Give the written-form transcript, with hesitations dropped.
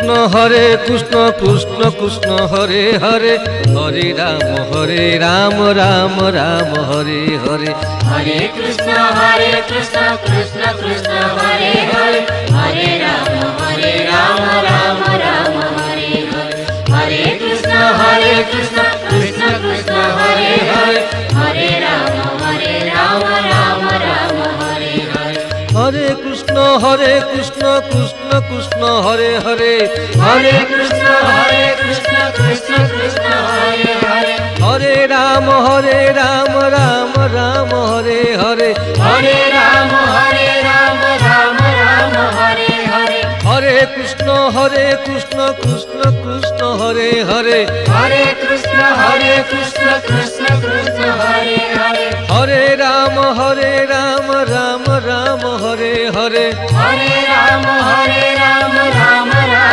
Krishna Hare Krishna Krishna Krishna Hare Hare Hare Ram Ram Ram Hare Hare Hare Krishna Krishna Krishna Hare Hare Hare Ram Ram Ram Hare Hare Hare Krishna Krishna Krishna Hare Hare Hare Ram Ram Ram Hare Hare Hare Krishna Krishna Krishna Hare Hare Hare Krishna Krishna Krishna Hare Hare Hare Ram Ram Ram Hare Hare Hare Ram Ram Hare Hare Hare Krishna Krishna Krishna Hare Hare Hare Krishna Krishna Krishna Hare Hare Hare Ram Ram Ram Hare Hare Hare Ram Ram Ram